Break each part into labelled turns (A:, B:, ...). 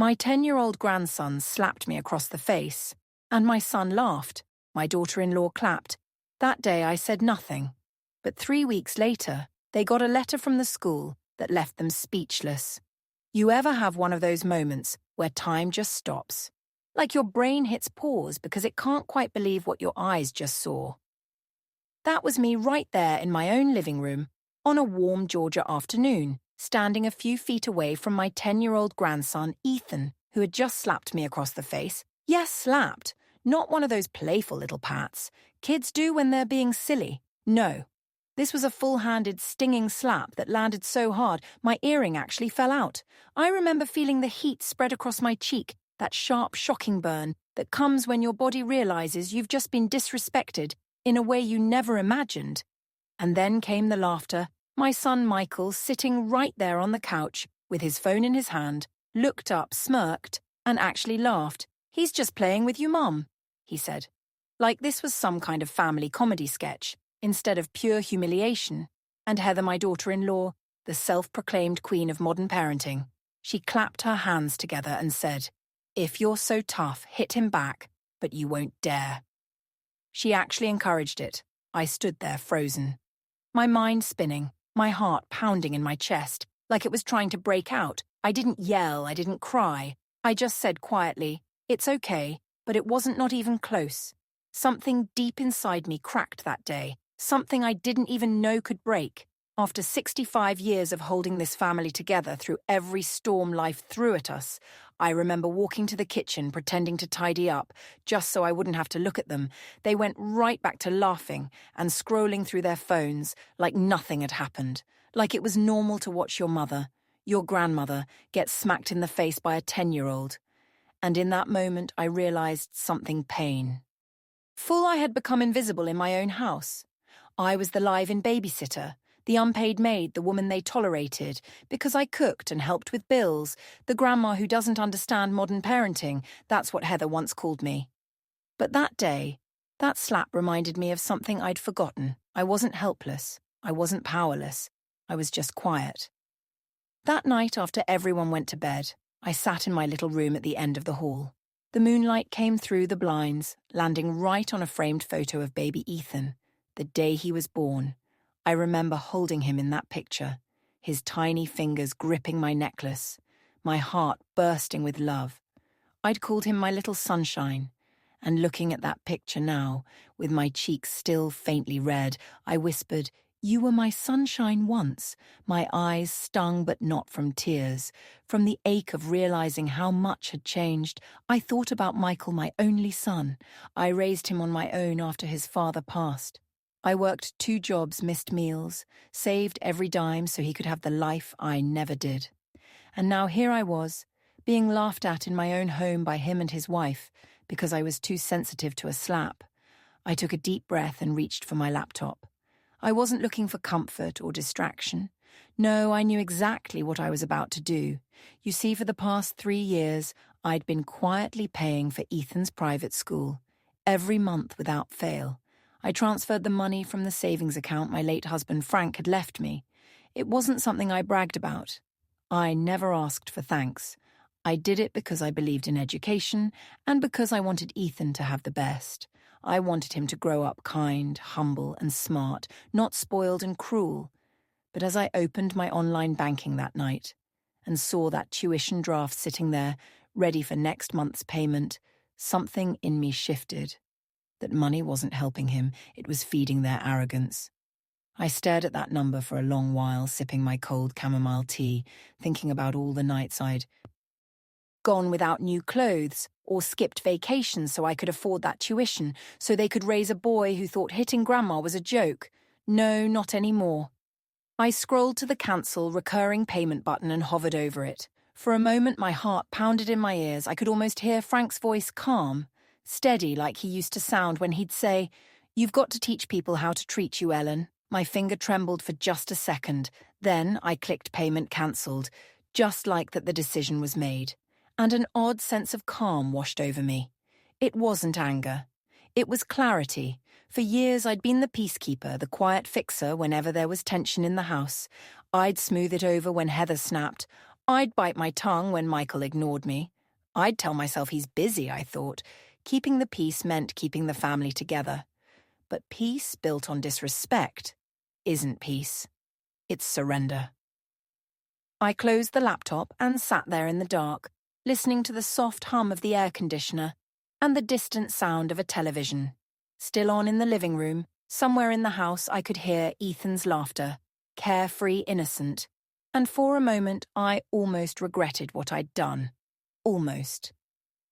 A: My 10-year-old grandson slapped me across the face, and my son laughed. My daughter-in-law clapped. That day I said nothing. But 3 weeks later, they got a letter from the school that left them speechless. You ever have one of those moments where time just stops? Like your brain hits pause because it can't quite believe what your eyes just saw. That was me right there in my own living room, on a warm Georgia afternoon, standing a few feet away from my 10-year-old grandson, Ethan, who had just slapped me across the face. Yes, slapped. Not one of those playful little pats kids do when they're being silly. No. This was a full-handed, stinging slap that landed so hard, my earring actually fell out. I remember feeling the heat spread across my cheek, that sharp, shocking burn that comes when your body realizes you've just been disrespected in a way you never imagined. And then came the laughter. My son Michael, sitting right there on the couch, with his phone in his hand, looked up, smirked, and actually laughed. "He's just playing with you, Mum," he said. Like this was some kind of family comedy sketch, instead of pure humiliation. And Heather, my daughter-in-law, the self-proclaimed queen of modern parenting, she clapped her hands together and said, "If you're so tough, hit him back, but you won't dare." She actually encouraged it. I stood there frozen. My mind spinning, my heart pounding in my chest, like it was trying to break out. I didn't yell, I didn't cry. I just said quietly, "It's okay," but it wasn't not even close. Something deep inside me cracked that day, something I didn't even know could break. After 65 years of holding this family together through every storm life threw at us, I remember walking to the kitchen pretending to tidy up, just so I wouldn't have to look at them. They went right back to laughing and scrolling through their phones like nothing had happened, like it was normal to watch your mother, your grandmother, get smacked in the face by a 10-year-old. And in that moment I realized something pain. Full I had become invisible in my own house. I was the live-in babysitter, the unpaid maid, the woman they tolerated, because I cooked and helped with bills, the grandma who doesn't understand modern parenting, that's what Heather once called me. But that day, that slap reminded me of something I'd forgotten. I wasn't helpless. I wasn't powerless. I was just quiet. That night, after everyone went to bed, I sat in my little room at the end of the hall. The moonlight came through the blinds, landing right on a framed photo of baby Ethan, the day he was born. I remember holding him in that picture, his tiny fingers gripping my necklace, my heart bursting with love. I'd called him my little sunshine, and looking at that picture now, with my cheeks still faintly red, I whispered, "You were my sunshine once." My eyes stung, but not from tears. From the ache of realizing how much had changed, I thought about Michael, my only son. I raised him on my own after his father passed. I worked 2 jobs, missed meals, saved every dime so he could have the life I never did. And now here I was, being laughed at in my own home by him and his wife because I was too sensitive to a slap. I took a deep breath and reached for my laptop. I wasn't looking for comfort or distraction. No, I knew exactly what I was about to do. You see, for the past 3 years, I'd been quietly paying for Ethan's private school, every month without fail. I transferred the money from the savings account my late husband Frank had left me. It wasn't something I bragged about. I never asked for thanks. I did it because I believed in education and because I wanted Ethan to have the best. I wanted him to grow up kind, humble, and smart, not spoiled and cruel. But as I opened my online banking that night and saw that tuition draft sitting there, ready for next month's payment, something in me shifted. That money wasn't helping him, it was feeding their arrogance. I stared at that number for a long while, sipping my cold chamomile tea, thinking about all the nights I'd gone without new clothes, or skipped vacations so I could afford that tuition, so they could raise a boy who thought hitting grandma was a joke. No, not anymore. I scrolled to the cancel recurring payment button and hovered over it. For a moment my heart pounded in my ears. I could almost hear Frank's voice, calm, steady like he used to sound when he'd say, "You've got to teach people how to treat you, Ellen." My finger trembled for just a second. Then I clicked payment cancelled, just like that the decision was made. And an odd sense of calm washed over me. It wasn't anger. It was clarity. For years I'd been the peacekeeper, the quiet fixer whenever there was tension in the house. I'd smooth it over when Heather snapped. I'd bite my tongue when Michael ignored me. I'd tell myself he's busy, I thought. Keeping the peace meant keeping the family together. But peace built on disrespect isn't peace. It's surrender. I closed the laptop and sat there in the dark, listening to the soft hum of the air conditioner and the distant sound of a television. Still on in the living room, somewhere in the house I could hear Ethan's laughter, carefree, innocent. And for a moment I almost regretted what I'd done. Almost.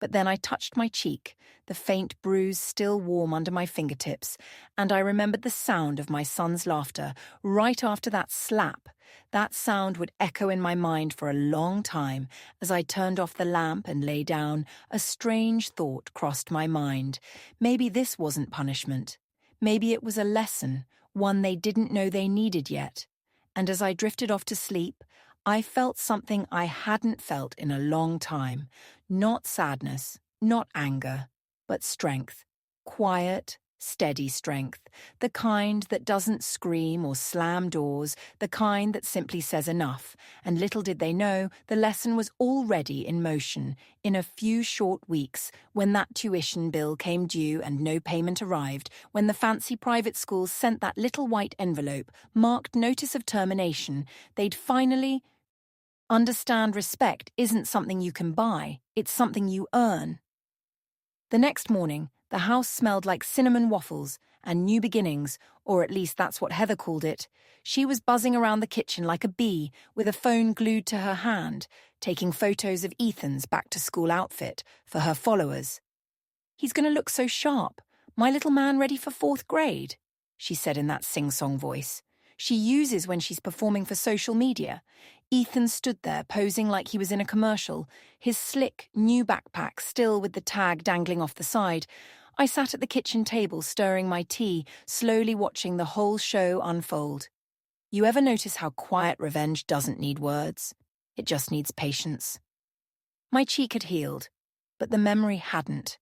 A: But then I touched my cheek, the faint bruise still warm under my fingertips, and I remembered the sound of my son's laughter right after that slap. That sound would echo in my mind for a long time. As I turned off the lamp and lay down, a strange thought crossed my mind. Maybe this wasn't punishment. Maybe it was a lesson, one they didn't know they needed yet. And as I drifted off to sleep, I felt something I hadn't felt in a long time. Not sadness, not anger, but strength. Quiet, steady strength. The kind that doesn't scream or slam doors, the kind that simply says enough. And little did they know, the lesson was already in motion. In a few short weeks, when that tuition bill came due and no payment arrived, when the fancy private schools sent that little white envelope marked notice of termination, they'd finally understand respect isn't something you can buy, it's something you earn. The next morning, the house smelled like cinnamon waffles and new beginnings, or at least that's what Heather called it. She was buzzing around the kitchen like a bee, with a phone glued to her hand, taking photos of Ethan's back-to-school outfit for her followers. "He's going to look so sharp. My little man ready for 4th grade," she said in that sing-song voice. She uses when she's performing for social media. Ethan stood there posing like he was in a commercial, his slick, new backpack still with the tag dangling off the side. I sat at the kitchen table stirring my tea, slowly watching the whole show unfold. You ever notice how quiet revenge doesn't need words? It just needs patience. My cheek had healed, but the memory hadn't.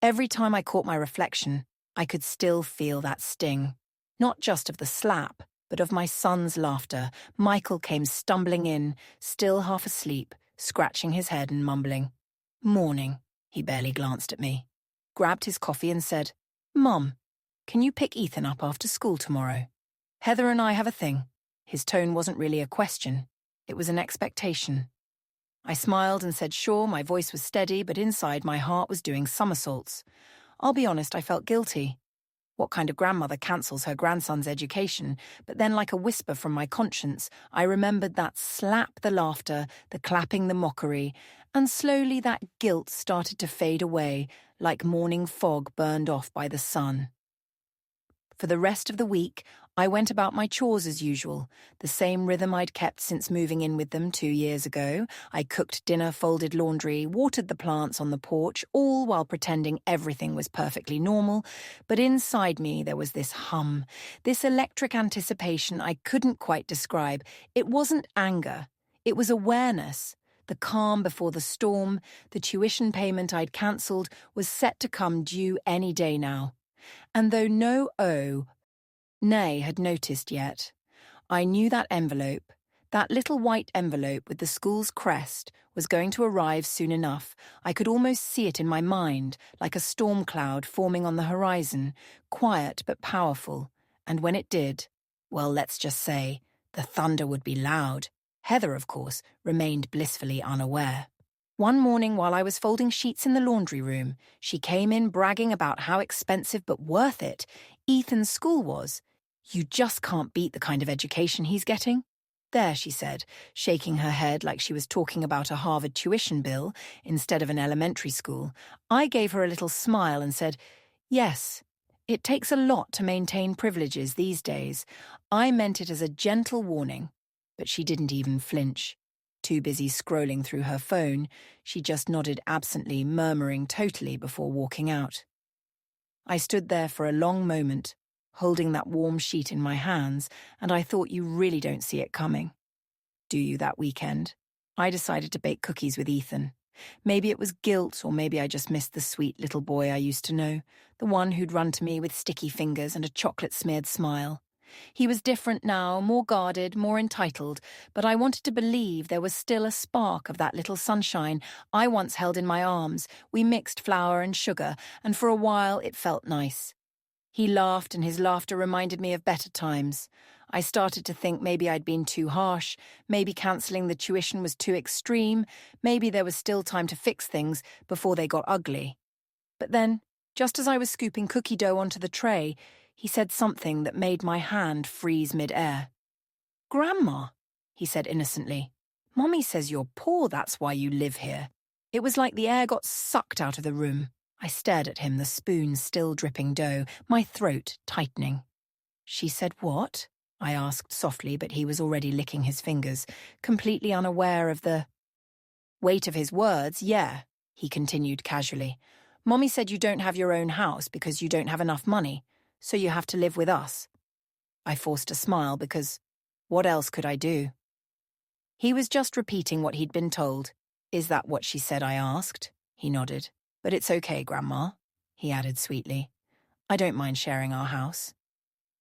A: Every time I caught my reflection, I could still feel that sting. Not just of the slap, but of my son's laughter. Michael came stumbling in, still half asleep, scratching his head and mumbling. "Morning." He barely glanced at me, grabbed his coffee and said, "Mum, can you pick Ethan up after school tomorrow? Heather and I have a thing." His tone wasn't really a question. It was an expectation. I smiled and said sure. My voice was steady, but inside my heart was doing somersaults. I'll be honest, I felt guilty. What kind of grandmother cancels her grandson's education? But then, like a whisper from my conscience, I remembered that slap, the laughter, the clapping, the mockery, and slowly that guilt started to fade away, like morning fog burned off by the sun. For the rest of the week, I went about my chores as usual, the same rhythm I'd kept since moving in with them 2 years ago. I cooked dinner, folded laundry, watered the plants on the porch, all while pretending everything was perfectly normal. But inside me there was this hum, this electric anticipation I couldn't quite describe. It wasn't anger, it was awareness. The calm before the storm, the tuition payment I'd cancelled was set to come due any day now. And though no Nay had noticed yet, I knew that envelope, that little white envelope with the school's crest, was going to arrive soon enough. I could almost see it in my mind, like a storm cloud forming on the horizon, quiet but powerful. And when it did, well, let's just say, the thunder would be loud. Heather, of course, remained blissfully unaware. One morning while I was folding sheets in the laundry room, she came in bragging about how expensive but worth it Ethan's school was. "You just can't beat the kind of education he's getting." "There," she said, shaking her head like she was talking about a Harvard tuition bill instead of an elementary school. I gave her a little smile and said, "Yes, it takes a lot to maintain privileges these days." I meant it as a gentle warning, but she didn't even flinch. Too busy scrolling through her phone, she just nodded absently, murmuring totally before walking out. I stood there for a long moment, holding that warm sheet in my hands, and I thought, you really don't see it coming. Do you that weekend? I decided to bake cookies with Ethan. Maybe it was guilt, or maybe I just missed the sweet little boy I used to know, the one who'd run to me with sticky fingers and a chocolate-smeared smile. He was different now, more guarded, more entitled, but I wanted to believe there was still a spark of that little sunshine I once held in my arms. We mixed flour and sugar, and for a while it felt nice. He laughed, and his laughter reminded me of better times. I started to think maybe I'd been too harsh, maybe cancelling the tuition was too extreme, maybe there was still time to fix things before they got ugly. But then, just as I was scooping cookie dough onto the tray, he said something that made my hand freeze mid-air. "Grandma," he said innocently, "Mommy says you're poor, that's why you live here." It was like the air got sucked out of the room. I stared at him, the spoon still dripping dough, my throat tightening. "She said what?" I asked softly, but he was already licking his fingers, completely unaware of the weight of his words. "Yeah," he continued casually. "Mommy said you don't have your own house because you don't have enough money, so you have to live with us." I forced a smile because what else could I do? He was just repeating what he'd been told. "Is that what she said?" I asked. He nodded. "But it's okay, Grandma," he added sweetly. "I don't mind sharing our house."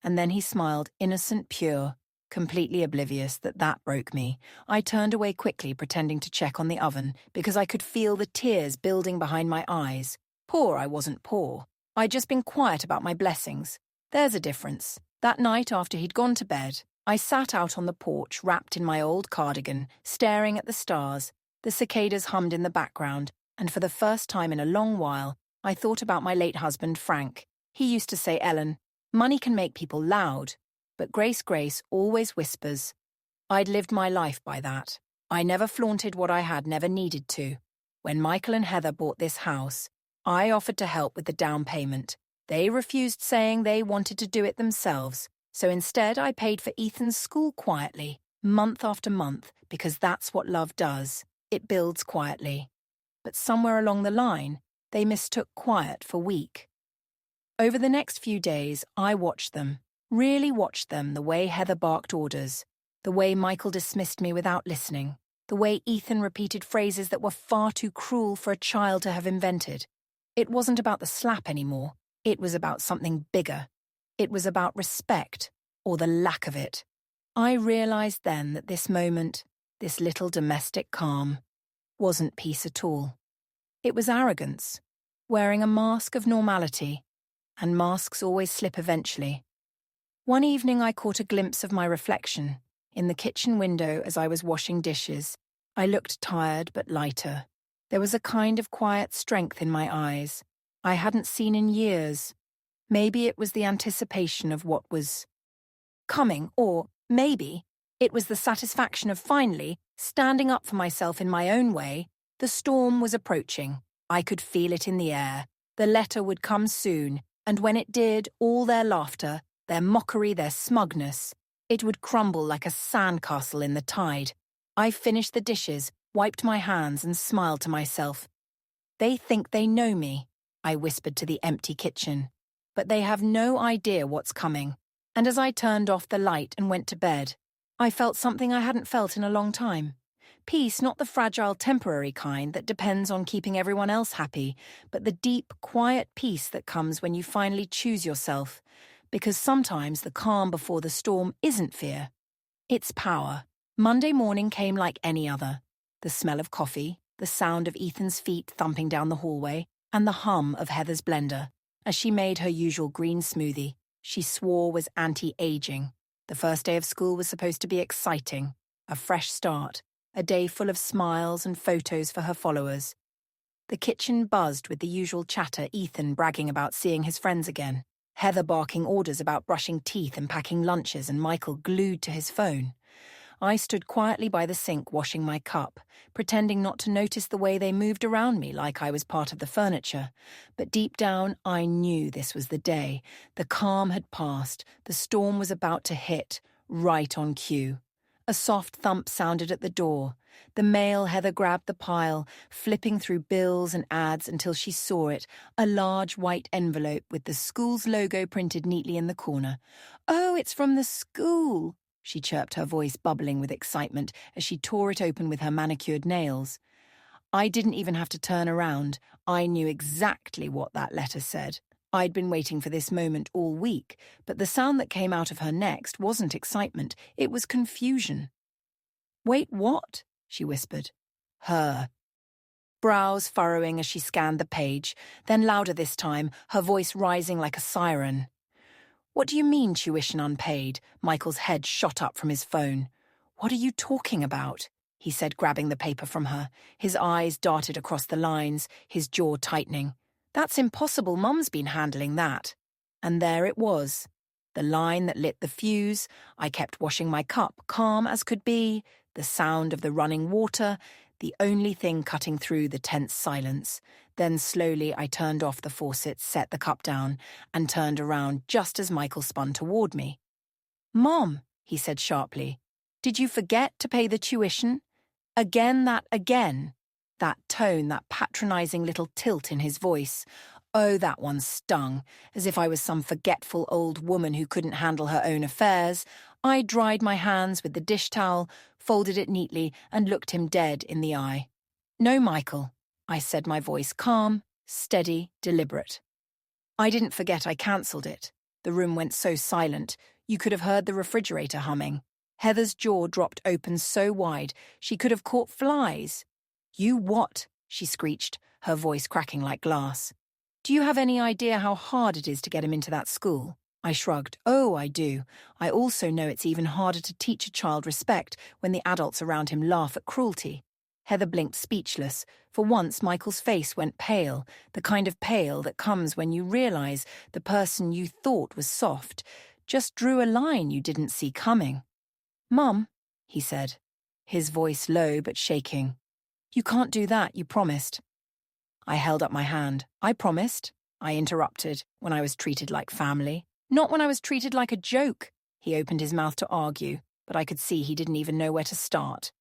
A: And then he smiled, innocent, pure, completely oblivious that broke me. I turned away quickly, pretending to check on the oven, because I could feel the tears building behind my eyes. Poor, I wasn't poor. I'd just been quiet about my blessings. There's a difference. That night after he'd gone to bed, I sat out on the porch, wrapped in my old cardigan, staring at the stars. The cicadas hummed in the background, and for the first time in a long while, I thought about my late husband, Frank. He used to say, "Ellen, money can make people loud, but Grace always whispers." I'd lived my life by that. I never flaunted what I had, never needed to. When Michael and Heather bought this house, I offered to help with the down payment. They refused, saying they wanted to do it themselves. So instead, I paid for Ethan's school quietly, month after month, because that's what love does. It builds quietly. But somewhere along the line, they mistook quiet for weak. Over the next few days, I watched them, really watched them, the way Heather barked orders, the way Michael dismissed me without listening, the way Ethan repeated phrases that were far too cruel for a child to have invented. It wasn't about the slap anymore. It was about something bigger. It was about respect, or the lack of it. I realized then that this moment, this little domestic calm, wasn't peace at all. It was arrogance, wearing a mask of normality, and masks always slip eventually. One evening I caught a glimpse of my reflection in the kitchen window as I was washing dishes. I looked tired but lighter. There was a kind of quiet strength in my eyes I hadn't seen in years. Maybe it was the anticipation of what was coming, or maybe it was the satisfaction of finally standing up for myself in my own way. The storm was approaching. I could feel it in the air. The letter would come soon, and when it did, all their laughter, their mockery, their smugness, it would crumble like a sandcastle in the tide. I finished the dishes, wiped my hands, and smiled to myself. "They think they know me," I whispered to the empty kitchen. "But they have no idea what's coming." And as I turned off the light and went to bed, I felt something I hadn't felt in a long time. Peace, not the fragile, temporary kind that depends on keeping everyone else happy, but the deep, quiet peace that comes when you finally choose yourself. Because sometimes the calm before the storm isn't fear. It's power. Monday morning came like any other. The smell of coffee, the sound of Ethan's feet thumping down the hallway, and the hum of Heather's blender as she made her usual green smoothie she swore was anti-aging. The first day of school was supposed to be exciting, a fresh start, a day full of smiles and photos for her followers. The kitchen buzzed with the usual chatter, Ethan bragging about seeing his friends again, Heather barking orders about brushing teeth and packing lunches, and Michael glued to his phone. I stood quietly by the sink washing my cup, pretending not to notice the way they moved around me like I was part of the furniture. But deep down, I knew this was the day. The calm had passed. The storm was about to hit, right on cue. A soft thump sounded at the door. The mail Heather grabbed the pile, flipping through bills and ads until she saw it, a large white envelope with the school's logo printed neatly in the corner. "Oh, it's from the school," she chirped, her voice bubbling with excitement as she tore it open with her manicured nails. I didn't even have to turn around. I knew exactly what that letter said. I'd been waiting for this moment all week, but the sound that came out of her next wasn't excitement, it was confusion. "Wait, what?" she whispered. "Her." Brows furrowing as she scanned the page, then louder this time, her voice rising like a siren. "What do you mean, tuition unpaid?" Michael's head shot up from his phone. "What are you talking about?" he said, grabbing the paper from her. His eyes darted across the lines, his jaw tightening. "That's impossible, Mum's been handling that." And there it was. The line that lit the fuse. I kept washing my cup, calm as could be. The sound of the running water, the only thing cutting through the tense silence. Then slowly I turned off the faucet, set the cup down, and turned around just as Michael spun toward me. "Mom," he said sharply, "did you forget to pay the tuition?" Again. That tone, that patronizing little tilt in his voice. Oh, that one stung, as if I was some forgetful old woman who couldn't handle her own affairs. I dried my hands with the dish towel, folded it neatly, and looked him dead in the eye. "No, Michael," I said, my voice calm, steady, deliberate. I didn't forget I cancelled it. The room went so silent, you could have heard the refrigerator humming. Heather's jaw dropped open so wide, she could have caught flies. "You what?" she screeched, her voice cracking like glass. "Do you have any idea how hard it is to get him into that school?" I shrugged. "Oh, I do. I also know it's even harder to teach a child respect when the adults around him laugh at cruelty." Heather blinked speechless. For once, Michael's face went pale, the kind of pale that comes when you realize the person you thought was soft just drew a line you didn't see coming. "Mum," he said, his voice low but shaking. "You can't do that, you promised." I held up my hand. "I promised," I interrupted, "when I was treated like family. Not when I was treated like a joke." He opened his mouth to argue, but I could see he didn't even know where to start.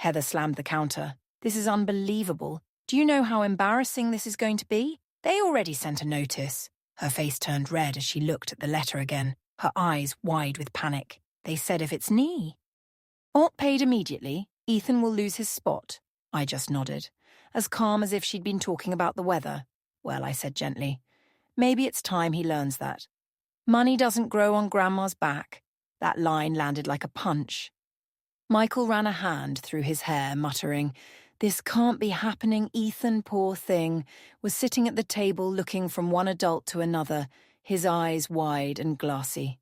A: Heather slammed the counter. "This is unbelievable. Do you know how embarrassing this is going to be? They already sent a notice." Her face turned red as she looked at the letter again, her eyes wide with panic. "They said if it's knee." "Alt paid immediately. Ethan will lose his spot." I just nodded, as calm as if she'd been talking about the weather. "Well," I said gently, "maybe it's time he learns that. Money doesn't grow on Grandma's back." That line landed like a punch. Michael ran a hand through his hair, muttering, "This can't be happening. Ethan, poor thing," was sitting at the table looking from one adult to another, his eyes wide and glassy.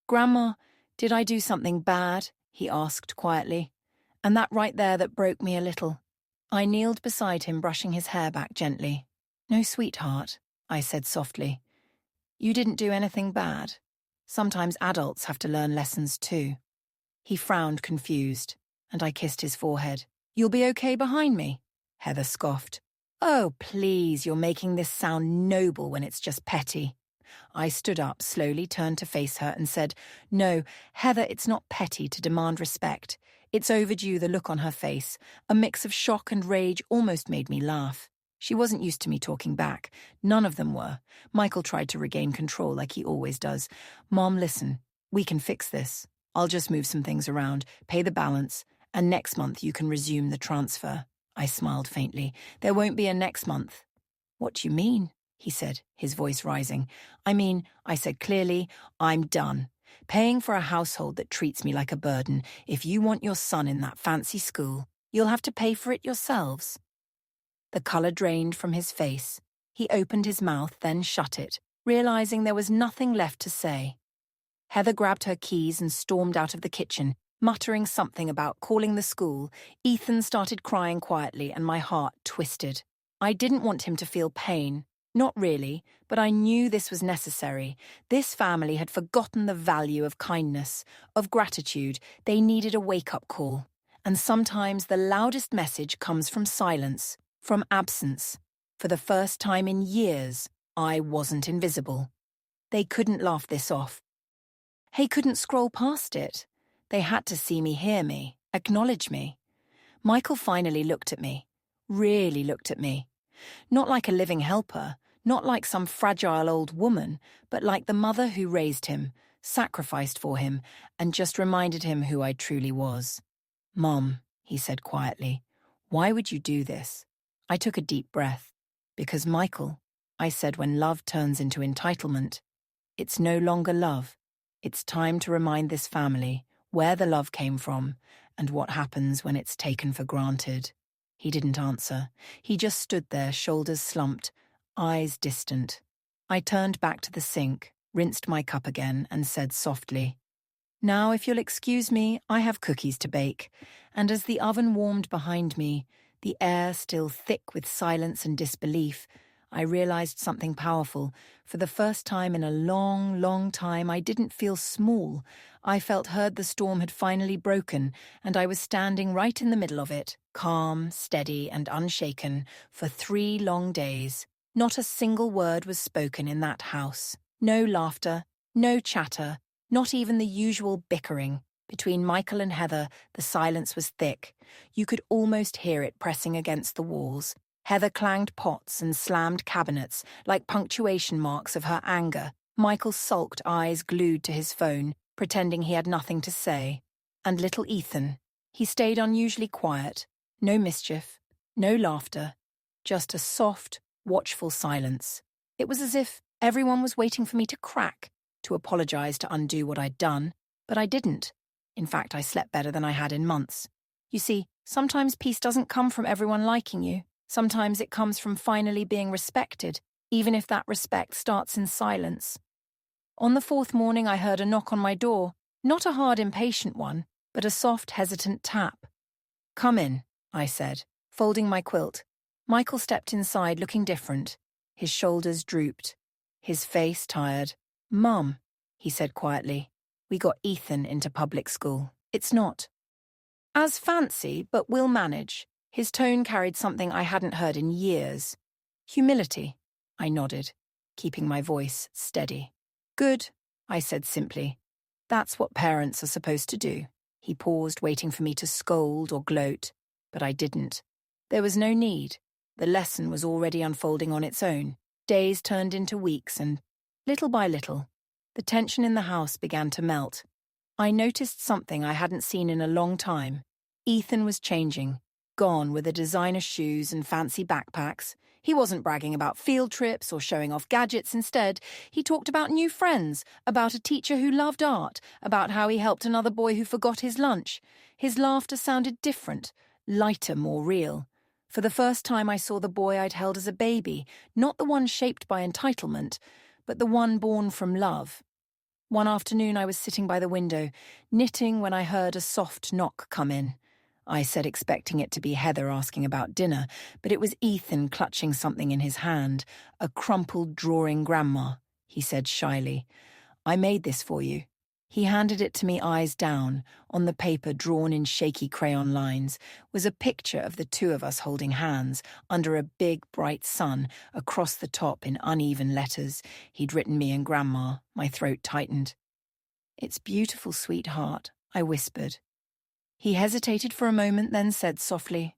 A: "Grandma, did I do something bad?" he asked quietly. And that right there that broke me a little. I kneeled beside him, brushing his hair back gently. "No, sweetheart," I said softly. "You didn't do anything bad. Sometimes adults have to learn lessons too." He frowned, confused, and I kissed his forehead. "You'll be okay behind me?" Heather scoffed. "Oh, please, you're making this sound noble when it's just petty." I stood up, slowly turned to face her and said, "No, Heather, it's not petty to demand respect. It's overdue." The look on her face, a mix of shock and rage, almost made me laugh. She wasn't used to me talking back. None of them were. Michael tried to regain control like he always does. "Mom, listen, we can fix this. I'll just move some things around, pay the balance, and next month you can resume the transfer." I smiled faintly. "There won't be a next month." "What do you mean?" he said, his voice rising. I said clearly, "I'm done. Paying for a household that treats me like a burden. If you want your son in that fancy school, you'll have to pay for it yourselves." The colour drained from his face. He opened his mouth, then shut it, realising there was nothing left to say. Heather grabbed her keys and stormed out of the kitchen, muttering something about calling the school. Ethan started crying quietly, and my heart twisted. I didn't want him to feel pain. Not really, but I knew this was necessary. This family had forgotten the value of kindness, of gratitude. They needed a wake-up call. And sometimes the loudest message comes from silence, from absence. For the first time in years, I wasn't invisible. They couldn't laugh this off. They couldn't scroll past it. They had to see me, hear me, acknowledge me. Michael finally looked at me, really looked at me. Not like a living helper, not like some fragile old woman, but like the mother who raised him, sacrificed for him, and just reminded him who I truly was. "Mom," he said quietly, "why would you do this?" I took a deep breath. "Because, Michael, I said when love turns into entitlement. It's no longer love. It's time to remind this family where the love came from and what happens when it's taken for granted. He didn't answer. He just stood there, shoulders slumped, eyes distant. I turned back to the sink, rinsed my cup again, and said softly, "Now, if you'll excuse me, I have cookies to bake." And as the oven warmed behind me, the air still thick with silence and disbelief, I realized something powerful. For the first time in a long, long time, I didn't feel small. I heard the storm had finally broken, and I was standing right in the middle of it, calm, steady, and unshaken, for 3 long days. Not a single word was spoken in that house. No laughter, no chatter, not even the usual bickering. Between Michael and Heather, the silence was thick. You could almost hear it pressing against the walls. Heather clanged pots and slammed cabinets like punctuation marks of her anger. Michael sulked, eyes glued to his phone, pretending he had nothing to say. And little Ethan, he stayed unusually quiet. No mischief, no laughter, just a soft, watchful silence. It was as if everyone was waiting for me to crack, to apologize, to undo what I'd done. But I didn't. In fact, I slept better than I had in months. You see, sometimes peace doesn't come from everyone liking you. Sometimes it comes from finally being respected, even if that respect starts in silence. On the 4th morning, I heard a knock on my door, not a hard, impatient one, but a soft, hesitant tap. "Come in," I said, folding my quilt. Michael stepped inside, looking different. His shoulders drooped, his face tired. "Mum," he said quietly, "we got Ethan into public school. It's not as fancy, but we'll manage." His tone carried something I hadn't heard in years. Humility. I nodded, keeping my voice steady. "Good," I said simply. "That's what parents are supposed to do." He paused, waiting for me to scold or gloat, but I didn't. There was no need. The lesson was already unfolding on its own. Days turned into weeks, and little by little, the tension in the house began to melt. I noticed something I hadn't seen in a long time. Ethan was changing. Gone were the designer shoes and fancy backpacks. He wasn't bragging about field trips or showing off gadgets. Instead, he talked about new friends, about a teacher who loved art, about how he helped another boy who forgot his lunch. His laughter sounded different, lighter, more real. For the first time, I saw the boy I'd held as a baby, not the one shaped by entitlement, but the one born from love. One afternoon, I was sitting by the window, knitting, when I heard a soft knock come in. I said, expecting it to be Heather asking about dinner, but it was Ethan clutching something in his hand, a crumpled drawing grandma. He said shyly, "I made this for you." He handed it to me, eyes down. On the paper, drawn in shaky crayon lines, was a picture of the two of us holding hands under a big, bright sun. Across the top, in uneven letters, he'd written me and Grandma. My throat tightened. "It's beautiful, sweetheart," I whispered. He hesitated for a moment, then said softly,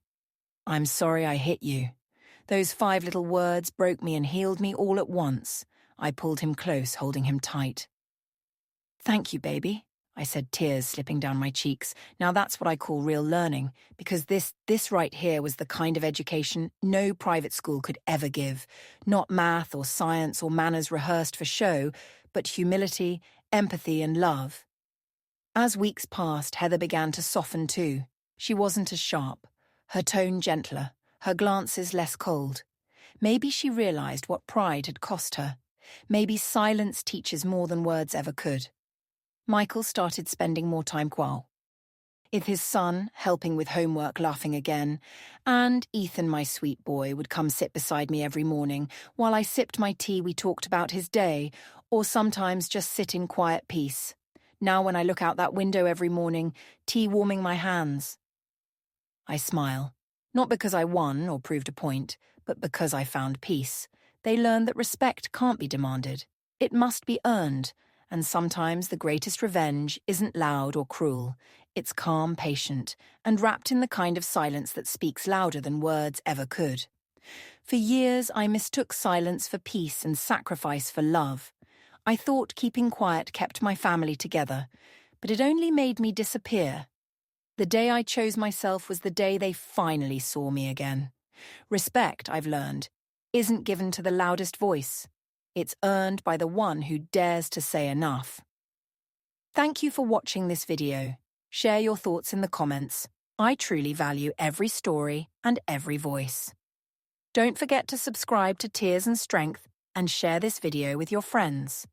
A: "I'm sorry I hit you." Those 5 little words broke me and healed me all at once. I pulled him close, holding him tight. "Thank you, baby," I said, tears slipping down my cheeks. Now that's what I call real learning, because this right here was the kind of education no private school could ever give. Not math or science or manners rehearsed for show, but humility, empathy, and love. As weeks passed, Heather began to soften too. She wasn't as sharp, her tone gentler, her glances less cold. Maybe she realized what pride had cost her. Maybe silence teaches more than words ever could. Michael started spending more time with his son, helping with homework, laughing again. And Ethan, my sweet boy, would come sit beside me every morning. While I sipped my tea, we talked about his day, or sometimes just sit in quiet peace. Now when I look out that window every morning, tea warming my hands, I smile. Not because I won or proved a point, but because I found peace. They learned that respect can't be demanded. It must be earned. And sometimes the greatest revenge isn't loud or cruel. It's calm, patient, and wrapped in the kind of silence that speaks louder than words ever could. For years, I mistook silence for peace and sacrifice for love. I thought keeping quiet kept my family together, but it only made me disappear. The day I chose myself was the day they finally saw me again. Respect, I've learned, isn't given to the loudest voice. It's earned by the one who dares to say enough. Thank you for watching this video. Share your thoughts in the comments. I truly value every story and every voice. Don't forget to subscribe to Tears and Strength and share this video with your friends.